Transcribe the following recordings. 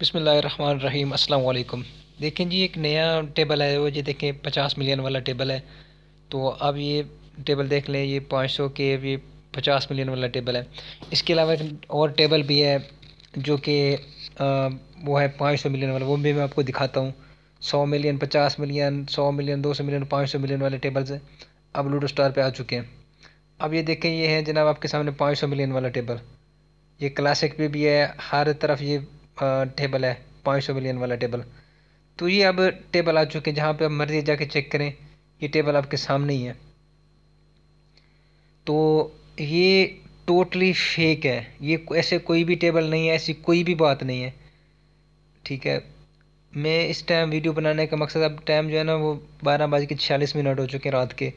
बिस्मिल्लाहिर्रहमानिर्रहीम अस्सलाम वालेकुम। देखें जी, एक नया टेबल है, वो ये देखें 50 मिलियन वाला टेबल है। तो अब ये टेबल देख लें, ये 500 के, ये 50 मिलियन वाला टेबल है। इसके अलावा एक और टेबल भी है जो कि वो है 500 मिलियन वाला, वो भी मैं आपको दिखाता हूँ। 100 million, 50 million, 100 million, 200 million, 500 million वाले टेबल्स हैं, अब लूडो स्टार पे आ चुके हैं। अब ये देखें, ये है जनाब आपके सामने 500 मिलियन वाला टेबल। ये क्लासिक पे भी है, हर तरफ ये टेबल है, 500 मिलियन वाला टेबल। तो ये अब टेबल आ चुके हैं जहाँ पे आप मर्जी जाके चेक करें, ये टेबल आपके सामने ही है। तो ये टोटली फेक है, ये ऐसे कोई भी टेबल नहीं है, ऐसी कोई भी बात नहीं है। ठीक है, मैं इस टाइम वीडियो बनाने का मकसद, अब टाइम जो है ना वो 12:46 हो चुके हैं रात के।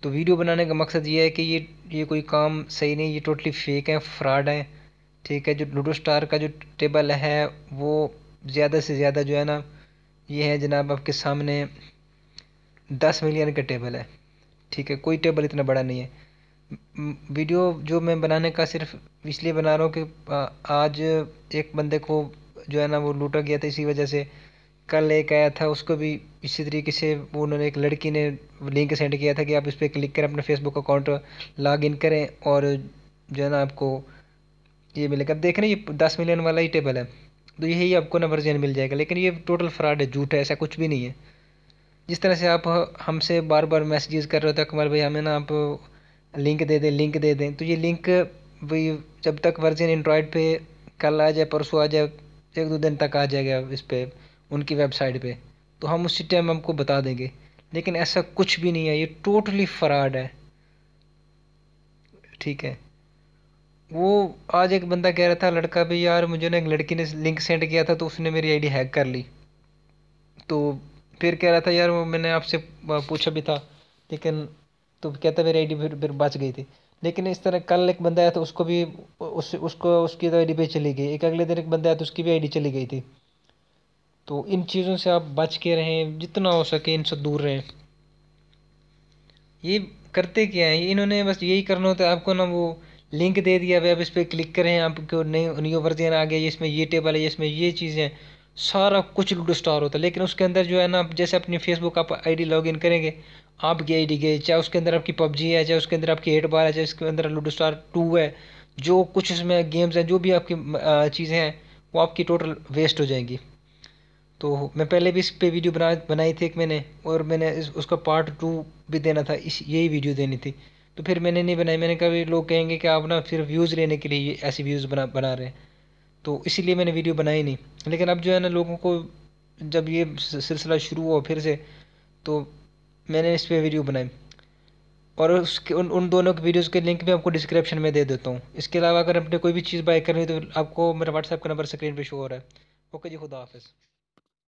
तो वीडियो बनाने का मकसद ये है कि ये कोई काम सही नहीं, ये टोटली फेक है, फ्रॉड है। ठीक है, जो लूडो स्टार का जो टेबल है वो ज़्यादा से ज़्यादा जो है ना, ये है जनाब आपके सामने 10 मिलियन का टेबल है। ठीक है, कोई टेबल इतना बड़ा नहीं है। वीडियो जो मैं बनाने का सिर्फ इसलिए बना रहा हूँ कि आज एक बंदे को जो है ना वो लूटा गया था, इसी वजह से। कल एक आया था, उसको भी इसी तरीके से वो उन्होंने, एक लड़की ने लिंक सेंड किया था कि आप इस पर क्लिक करें, अपना फेसबुक अकाउंट लॉग इन करें और जो है ना आपको ये मिलेगा। अब देख रहे हैं, ये 10 मिलियन वाला ही टेबल है, तो यही आपको ना वर्जन मिल जाएगा। लेकिन ये टोटल फ्रॉड है, झूठ है, ऐसा कुछ भी नहीं है। जिस तरह से आप हमसे बार बार मैसेजेस कर रहे हो, कमल भाई हमें ना आप लिंक दे दें, लिंक दे दें, तो ये लिंक वही, जब तक वर्जन एंड्रॉयड पे कल आ जाए, परसों आ जाए, 1-2 दिन तक आ जाएगा इस पे, उनकी वेबसाइट पे, तो हम उसी टाइम हमको बता देंगे। लेकिन ऐसा कुछ भी नहीं है, ये टोटली फ्रॉड है। ठीक है, वो आज एक बंदा कह रहा था, लड़का भी, यार मुझे ना एक लड़की ने लिंक सेंड किया था तो उसने मेरी आईडी हैक कर ली। तो फिर कह रहा था, यार वो मैंने आपसे पूछा भी था, लेकिन तो कहता मेरी आईडी फिर बच गई थी। लेकिन इस तरह कल एक बंदा आया तो उसको भी उसको उसकी तो आईडी पे चली गई, एक अगले दिन एक बंदा आया तो उसकी भी आईडी चली गई थी। तो इन चीज़ों से आप बच के रहें, जितना हो सके इनसे दूर रहें। ये करते क्या है, इन्होंने बस यही करना होता है आपको ना, वो लिंक दे दिया, अब इस पर क्लिक करें, आपको नई न्यू वर्जन आ गया, इसमें ये टेबल है, इसमें ये चीज़ें, सारा कुछ लूडो स्टार होता है। लेकिन उसके अंदर जो है ना, आप जैसे अपनी फेसबुक आप आईडी लॉगिन करेंगे, आपकी आईडी गई, चाहे उसके अंदर आपकी पबजी है, चाहे उसके अंदर आपकी 8 बार है, चाहे उसके अंदर लूडो स्टार 2 है, जो कुछ उसमें गेम्स हैं, जो भी आपकी चीज़ें हैं, वो आपकी टोटल वेस्ट हो जाएंगी। तो मैं पहले भी इस पे वीडियो बनाई थी एक मैंने, और मैंने उसका पार्ट 2 भी देना था, इस यही वीडियो देनी थी। तो फिर मैंने नहीं बनाई, मैंने कहा भी लोग कहेंगे कि आप ना सिर्फ व्यूज़ लेने के लिए ये ऐसी व्यूज़ बना रहे हैं, तो इसीलिए मैंने वीडियो बनाई नहीं। लेकिन अब जो है ना, लोगों को जब ये सिलसिला शुरू हुआ फिर से, तो मैंने इस पर वीडियो बनाई, और उसके उन दोनों के वीडियोज़ के लिंक भी आपको डिस्क्रिप्शन में दे देता हूँ। इसके अलावा अगर अपने कोई भी चीज़ बाय करनी है तो आपको मेरा व्हाट्सएप का नंबर स्क्रीन पे शो हो रहा है। ओके जी, खुदा हाफिज़।